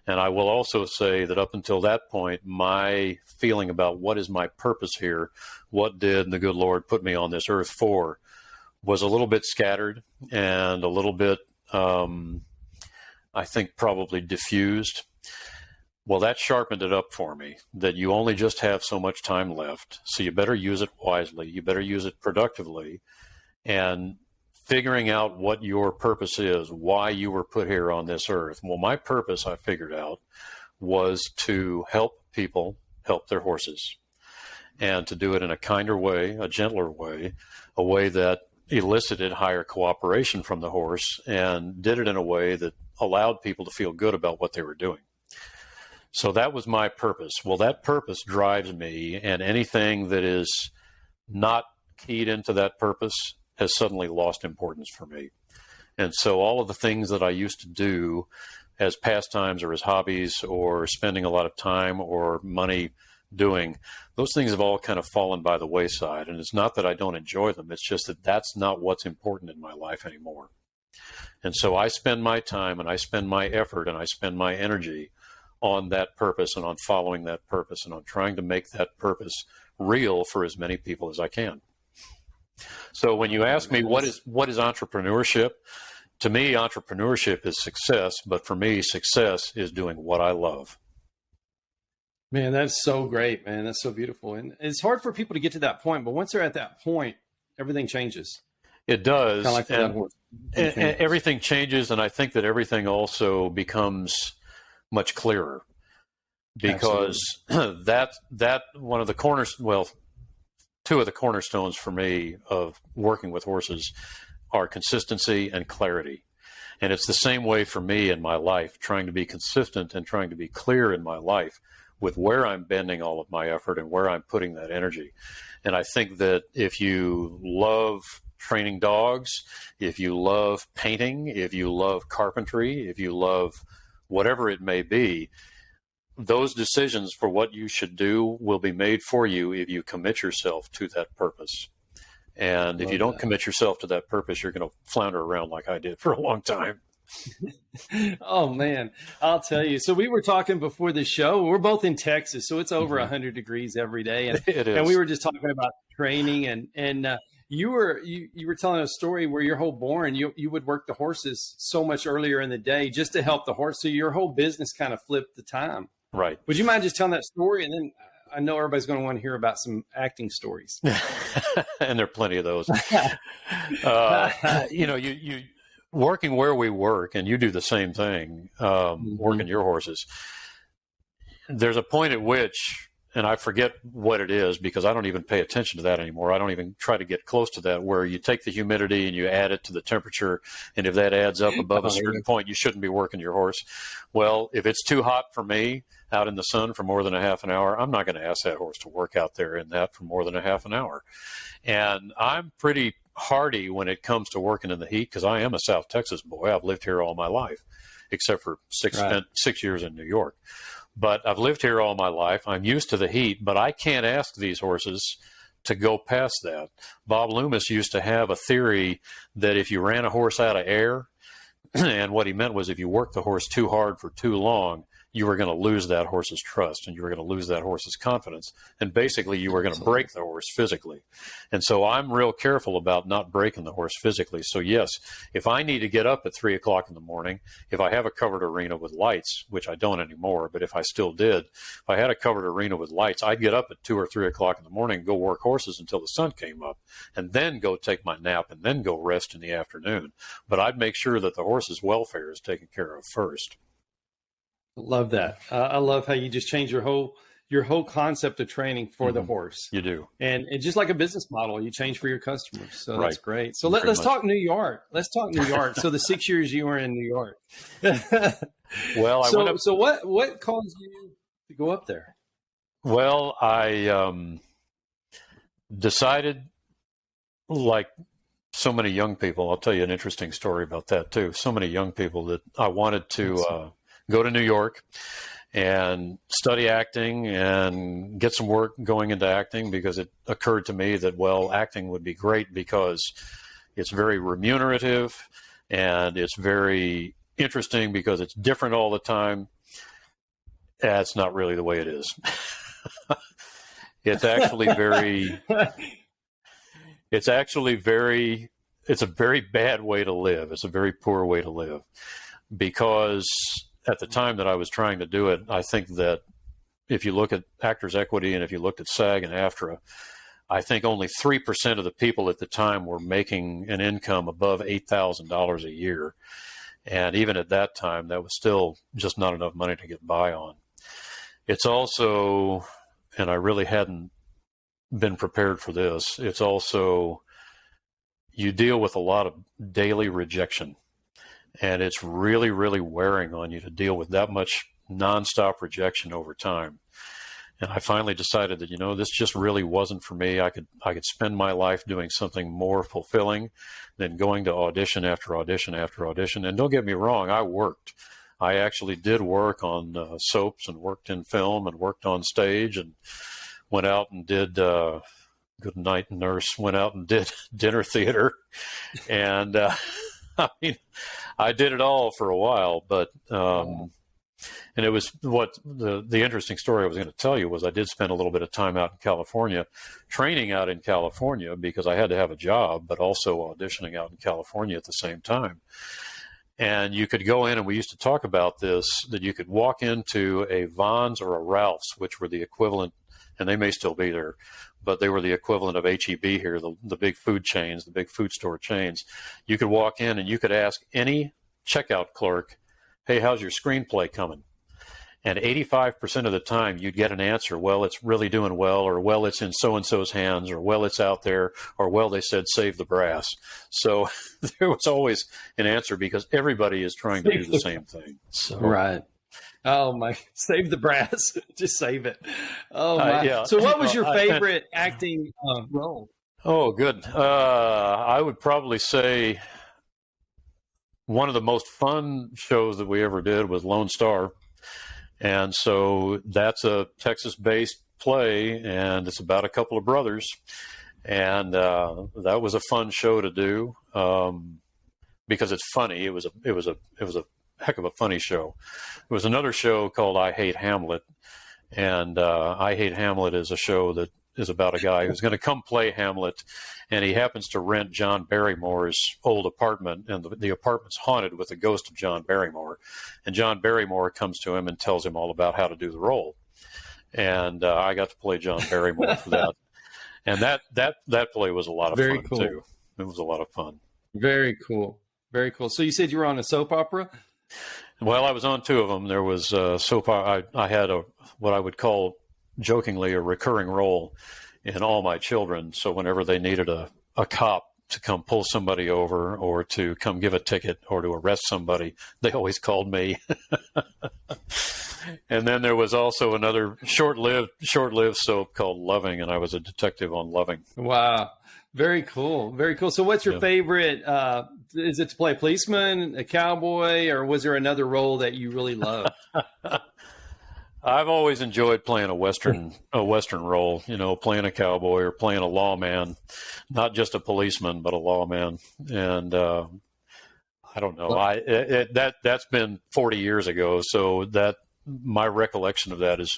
And I will also say that up until that point, my feeling about what is my purpose here, what did the good Lord put me on this earth for, was a little bit scattered and a little bit, I think, probably diffused. Well, that sharpened it up for me, that you only just have so much time left. So you better use it wisely. You better use it productively. And figuring out what your purpose is, why you were put here on this earth. Well, my purpose, I figured out, was to help people help their horses, and to do it in a kinder way, a gentler way, a way that elicited higher cooperation from the horse, and did it in a way that allowed people to feel good about what they were doing. So that was my purpose. Well, that purpose drives me, and anything that is not keyed into that purpose has suddenly lost importance for me. And so all of the things that I used to do as pastimes or as hobbies or spending a lot of time or money doing, those things have all kind of fallen by the wayside. And it's not that I don't enjoy them. It's just that that's not what's important in my life anymore. And so I spend my time and I spend my effort and I spend my energy on that purpose and on following that purpose and on trying to make that purpose real for as many people as I can. So when you ask me what is entrepreneurship, to me, entrepreneurship is success. But for me, success is doing what I love. Man, that's so great, man. That's so beautiful. And it's hard for people to get to that point, but once they're at that point, everything changes. It does. Kind of like and everything changes. And I think that everything also becomes much clearer, because that one of the two of the cornerstones for me of working with horses are consistency and clarity. And it's the same way for me in my life, trying to be consistent and trying to be clear in my life with where I'm bending all of my effort and where I'm putting that energy. And I think that if you love training dogs, if you love painting, if you love carpentry, if you love whatever it may be, those decisions for what you should do will be made for you if you commit yourself to that purpose. And if you don't commit yourself to that purpose, you're going to flounder around like I did for a long time. Oh, man, I'll tell you. So we were talking before the show. We're both in Texas, so it's over 100 degrees every day. And, it is. And we were just talking about training. And you were telling a story where your whole born, you would work the horses so much earlier in the day just to help the horse. So your whole business kind of flipped the time. Right. Would you mind just telling that story? And then I know everybody's going to want to hear about some acting stories. And there are plenty of those. You working where we work, and you do the same thing, working your horses. There's a point at which and I forget what it is because I don't even pay attention to that anymore. I don't even try to get close to that, where you take the humidity and you add it to the temperature. And if that adds up above a certain point, you shouldn't be working your horse. Well, if it's too hot for me out in the sun for more than a half an hour, I'm not going to ask that horse to work out there in that for more than a half an hour. And I'm pretty hardy when it comes to working in the heat because I am a South Texas boy. I've lived here all my life, except for spent 6 years in New York. But I've lived here all my life. I'm used to the heat, but I can't ask these horses to go past that. Bob Loomis used to have a theory that if you ran a horse out of air, and what he meant was if you worked the horse too hard for too long, you were going to lose that horse's trust and you were going to lose that horse's confidence. And basically you were going to break the horse physically. And so I'm real careful about not breaking the horse physically. So yes, if I need to get up at 3 o'clock in the morning, if I have a covered arena with lights, which I don't anymore, but if I still did, if I had a covered arena with lights, I'd get up at 2 or 3 o'clock in the morning and go work horses until the sun came up and then go take my nap and then go rest in the afternoon. But I'd make sure that the horse's welfare is taken care of first. Love that. I love how you just change your whole concept of training for the horse. You do. And just like a business model, you change for your customers. So right. That's great. So let's talk New York. Let's talk New York. So the 6 years you were in New York. Well, so what caused you to go up there? Well, I decided, like so many young people, I'll tell you an interesting story about that too. So many young people that I wanted to go to New York and study acting and get some work going into acting, because it occurred to me that, well, acting would be great because it's very remunerative and it's very interesting because it's different all the time. That's not really the way it is. It's actually it's a very bad way to live. It's a very poor way to live, because at the time that I was trying to do it, I think that if you look at Actors Equity and if you looked at SAG and AFTRA, I think only 3% of the people at the time were making an income above $8,000 a year. And even at that time, that was still just not enough money to get by on. It's also, and I really hadn't been prepared for this, it's also, you deal with a lot of daily rejection. And it's really, really wearing on you to deal with that much nonstop rejection over time. And I finally decided that, this just really wasn't for me. I could spend my life doing something more fulfilling than going to audition after audition after audition. And don't get me wrong, I worked. I actually did work on soaps and worked in film and worked on stage and went out and did Good Night Nurse, went out and did dinner theater. And I mean, I did it all for a while, but and it was what the interesting story I was going to tell you was I did spend a little bit of time out in California, training out in California because I had to have a job, but also auditioning out in California at the same time. And you could go in, and we used to talk about this, that you could walk into a Vons or a Ralph's, which were the equivalent, and they may still be there, but they were the equivalent of H-E-B here, the big food chains, the big food store chains. You could walk in and you could ask any checkout clerk, hey, how's your screenplay coming? And 85% of the time you'd get an answer, well, it's really doing well, or well, it's in so-and-so's hands, or well, it's out there, or well, they said save the brass. So there was always an answer because everybody is trying to do the same thing. So, right. Oh my, save the brass. Just save it. Oh my. Yeah. So what was your favorite acting role? Oh, good. I would probably say one of the most fun shows that we ever did was Lone Star. And so that's a Texas-based play, and it's about a couple of brothers. And that was a fun show to do because it's funny. It was a heck of a funny show. There was another show called I Hate Hamlet, and I Hate Hamlet is a show that is about a guy who's going to come play Hamlet, and he happens to rent John Barrymore's old apartment, and the apartment's haunted with the ghost of John Barrymore. And John Barrymore comes to him and tells him all about how to do the role. And I got to play John Barrymore for that. And that play was a lot of fun, cool. too. It was a lot of fun. Very cool. Very cool. So you said you were on a soap opera? Well, I was on two of them. There was soap opera. I had what I would call jokingly a recurring role in all my children. So whenever they needed a cop to come pull somebody over or to come give a ticket or to arrest somebody, they always called me. And then there was also another short-lived soap called Loving, and I was a detective on Loving. Wow. Very cool. Very cool. So what's your favorite? Is it to play a policeman, a cowboy, or was there another role that you really loved? I've always enjoyed playing a Western role, playing a cowboy or playing a lawman, not just a policeman, but a lawman. And I don't know. That's been 40 years ago. So that my recollection of that is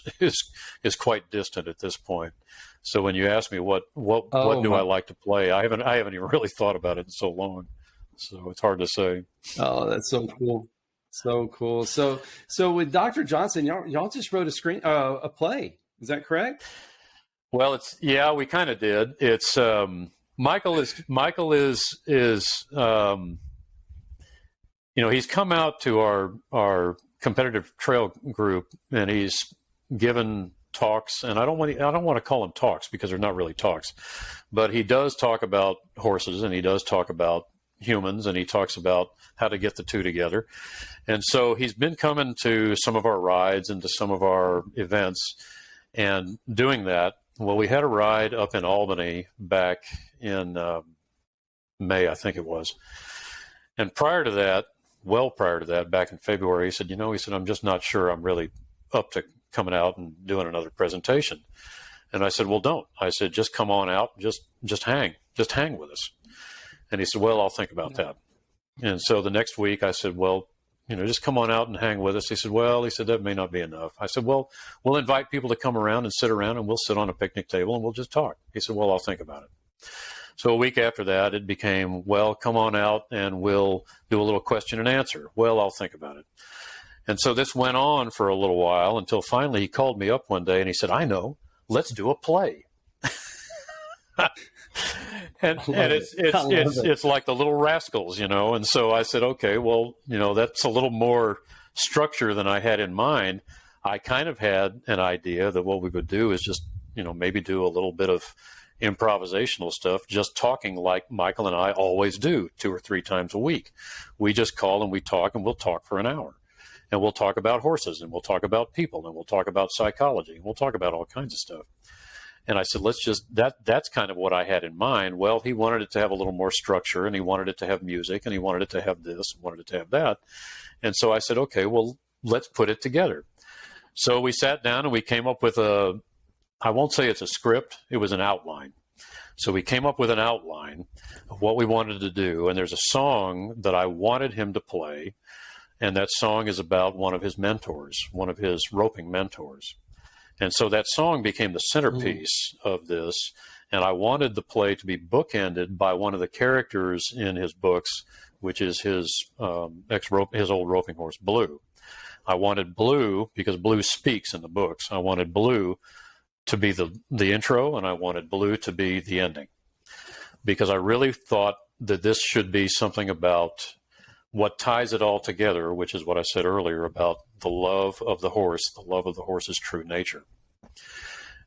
quite distant at this point. So when you ask me what do I like to play, I haven't even really thought about it in so long. So it's hard to say. Oh, that's so cool. So cool. So with Dr. Johnson, y'all just wrote a play. Is that correct? Well, we kind of did. It's Michael is he's come out to our competitive trail group, and he's given talks, and I don't want to call them talks because they're not really talks, but he does talk about horses, and he does talk about humans, and he talks about how to get the two together. And so he's been coming to some of our rides and to some of our events and doing that. Well, we had a ride up in Albany back in May, I think it was. And prior to that, back in February, he said, I'm just not sure I'm really up to coming out and doing another presentation. And I said, well, don't. I said, just come on out, just hang with us. And he said, well, I'll think about that. And so the next week I said, well, just come on out and hang with us. He said, that may not be enough. I said, well, we'll invite people to come around and sit around, and we'll sit on a picnic table and we'll just talk. He said, well, I'll think about it. So a week after that, it became, well, come on out and we'll do a little question and answer. Well, I'll think about it. And so this went on for a little while until finally he called me up one day and he said, I know, let's do a play. and it's like the Little Rascals, And so I said, okay, well, that's a little more structure than I had in mind. I kind of had an idea that what we would do is just, maybe do a little bit of improvisational stuff, just talking like Michael and I always do 2 or 3 times a week. We just call and we talk, and we'll talk for an hour. And we'll talk about horses, and we'll talk about people, and we'll talk about psychology, and we'll talk about all kinds of stuff. And I said, that's kind of what I had in mind. Well, he wanted it to have a little more structure, and he wanted it to have music, and he wanted it to have this, and wanted it to have that. And so I said, okay, well, let's put it together. So we sat down and we came up with I won't say it's a script, it was an outline. So we came up with an outline of what we wanted to do. And there's a song that I wanted him to play. And that song is about one of his mentors, one of his roping mentors. And so that song became the centerpiece of this. And I wanted the play to be bookended by one of the characters in his books, which is his old roping horse, Blue. I wanted Blue, because Blue speaks in the books. I wanted Blue to be the intro, and I wanted Blue to be the ending, because I really thought that this should be something about what ties it all together, which is what I said earlier about the love of the horse's true nature.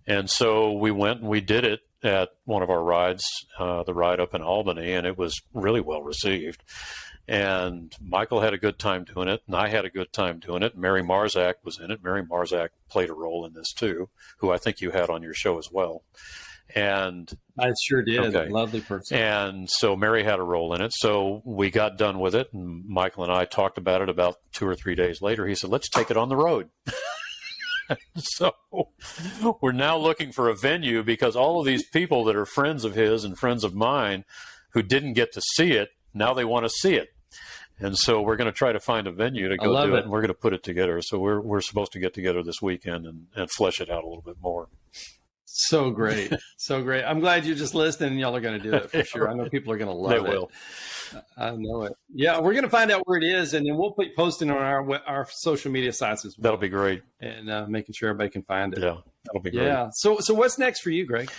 And so we went and we did it at one of our rides, the ride up in Albany, and it was really well received. And Michael had a good time doing it, and I had a good time doing it. Mary Marzak was in it. Mary Marzak played a role in this too, who I think you had on your show as well. And I sure did. Okay. Lovely person. And so Mary had a role in it. So we got done with it, and Michael and I talked about it about 2 or 3 days later. He said, let's take it on the road. So we're now looking for a venue, because all of these people that are friends of his and friends of mine who didn't get to see it, now they want to see it. And so we're going to try to find a venue to go do it, and we're going to put it together. So we're supposed to get together this weekend and flesh it out a little bit more. So great. So great. I'm glad you're just listening, and y'all are going to do it for sure. I know people are going to love it. They will. I know it. Yeah, we're going to find out where it is, and then we'll be posting on our social media sites as well. That'll be great. And making sure everybody can find it. Yeah, that'll be great. Yeah. So what's next for you, Greg?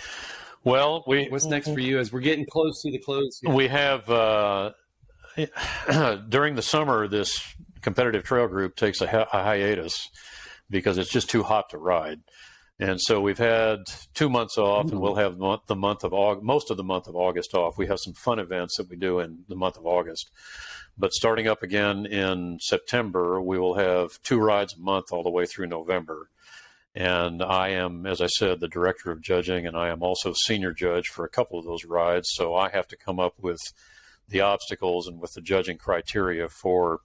Well, what's next for you as we're getting close to the close here? We have, during the summer, this competitive trail group takes a hiatus because it's just too hot to ride. And so we've had 2 months off, and we'll have the month of August, most of the month of August off. We have some fun events that we do in the month of August. But starting up again in September, we will have 2 rides a month all the way through November. And I am, as I said, the director of judging, and I am also senior judge for a couple of those rides. So I have to come up with the obstacles and with the judging criteria for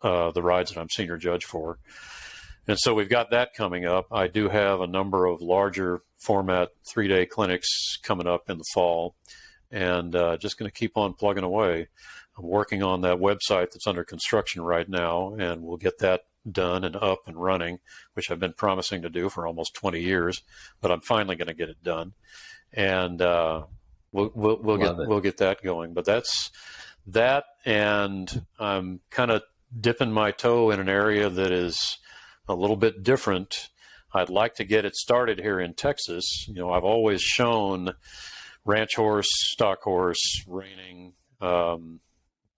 the rides that I'm senior judge for. And so we've got that coming up. I do have a number of larger format 3-day clinics coming up in the fall, and just going to keep on plugging away. I'm working on that website that's under construction right now, and we'll get that done and up and running, which I've been promising to do for almost 20 years, but I'm finally going to get it done. And we'll get that going. But that's that, and I'm kind of dipping my toe in an area that is a little bit different. I'd like to get it started here in Texas. I've always shown ranch horse, stock horse, reining,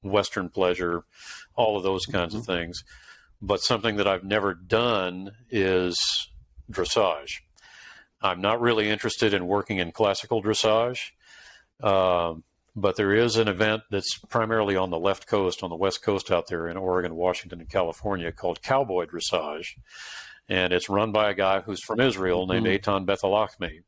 Western pleasure, all of those kinds of things. But something that I've never done is dressage. I'm not really interested in working in classical dressage, but there is an event that's primarily on the left coast, on the west coast out there in Oregon, Washington, and California called Cowboy Dressage. And it's run by a guy who's from Israel named Eitan Bethalachmi.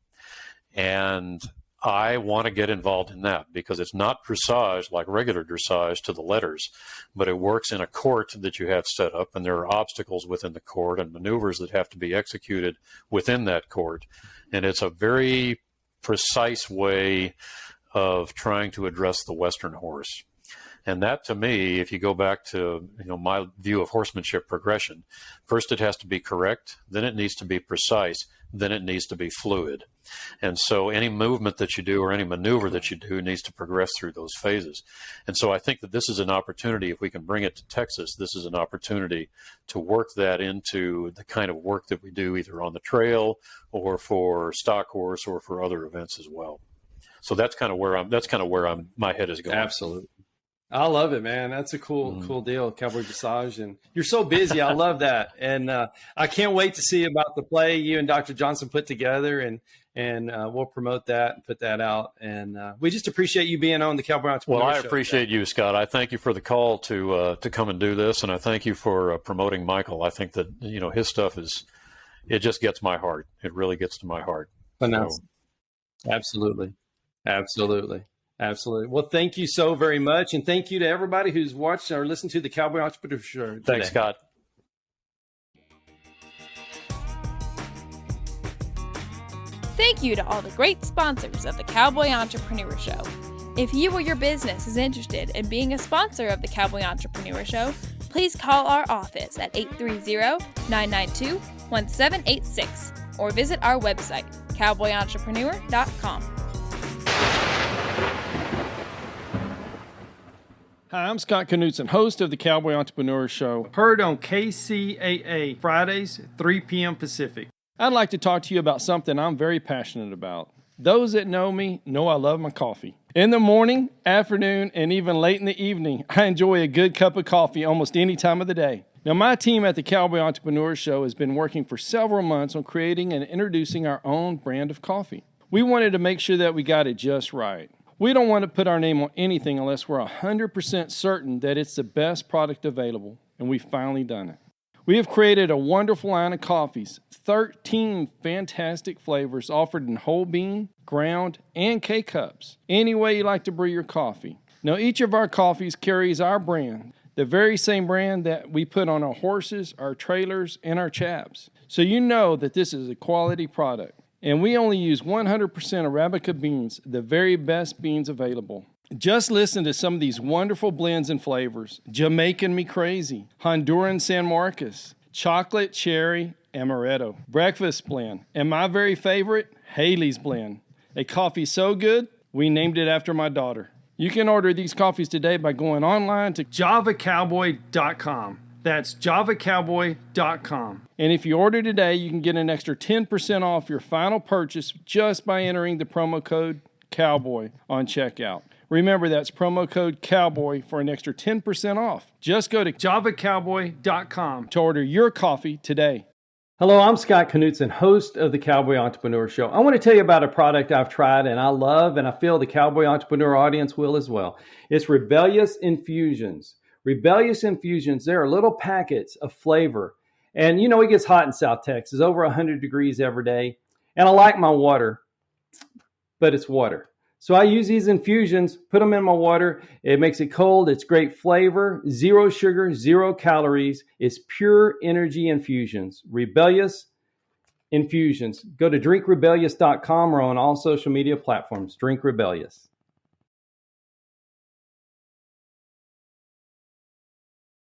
And I want to get involved in that because it's not dressage like regular dressage to the letters, but it works in a court that you have set up, and there are obstacles within the court and maneuvers that have to be executed within that court. And it's a very precise way of trying to address the Western horse. And that, to me, if you go back to my view of horsemanship progression, first it has to be correct, then it needs to be precise, then it needs to be fluid. And so any movement that you do or any maneuver that you do needs to progress through those phases. And so I think that this is an opportunity, if we can bring it to Texas, this is an opportunity to work that into the kind of work that we do either on the trail or for stock horse or for other events as well. So that's kind of where my head is going. Absolutely. I love it, man. That's a cool deal, Cowboy Dressage. And you're so busy. I love that. And I can't wait to see about the play you and Dr. Johnson put together, and we'll promote that and put that out. And we just appreciate you being on the Cowboy Entrepreneur Show. Well, I appreciate you, Scott. I thank you for the call to come and do this. And I thank you for promoting Michael. I think that, his stuff it just gets my heart. It really gets to my heart. So. Absolutely. Well, thank you so very much. And thank you to everybody who's watched or listened to the Cowboy Entrepreneur Show today. Thanks, Scott. Thank you to all the great sponsors of the Cowboy Entrepreneur Show. If you or your business is interested in being a sponsor of the Cowboy Entrepreneur Show, please call our office at 830-992-1786 or visit our website, cowboyentrepreneur.com. Hi, I'm Scott Knutson, host of the Cowboy Entrepreneur Show, heard on KCAA Fridays, 3 p.m. Pacific. I'd like to talk to you about something I'm very passionate about. Those that know me know I love my coffee. In the morning, afternoon, and even late in the evening, I enjoy a good cup of coffee almost any time of the day. Now, my team at the Cowboy Entrepreneur Show has been working for several months on creating and introducing our own brand of coffee. We wanted to make sure that we got it just right. We don't want to put our name on anything unless we're 100% certain that it's the best product available, and we've finally done it. We have created a wonderful line of coffees, 13 fantastic flavors offered in whole bean, ground, and K-Cups, any way you like to brew your coffee. Now, each of our coffees carries our brand, the very same brand that we put on our horses, our trailers, and our chaps. So you know that this is a quality product. And we only use 100% Arabica beans, the very best beans available. Just listen to some of these wonderful blends and flavors. Jamaican Me Crazy, Honduran San Marcos, Chocolate Cherry Amaretto, Breakfast Blend, and my very favorite, Haley's Blend. A coffee so good, we named it after my daughter. You can order these coffees today by going online to javacowboy.com. That's javacowboy.com. And if you order today, you can get an extra 10% off your final purchase just by entering the promo code COWBOY on checkout. Remember, that's promo code COWBOY for an extra 10% off. Just go to javacowboy.com to order your coffee today. Hello, I'm Scott Knutson, host of the Cowboy Entrepreneur Show. I want to tell you about a product I've tried and I love, and I feel the Cowboy Entrepreneur audience will as well. It's Rebellious Infusions. Rebellious Infusions, they're little packets of flavor. And you know, it gets hot in South Texas, over 100 degrees every day. And I like my water, but it's water. So I use these infusions, put them in my water. It makes it cold. It's great flavor, 0 sugar, 0 calories. It's pure energy infusions. Rebellious Infusions. Go to drinkrebellious.com or on all social media platforms. Drink Rebellious.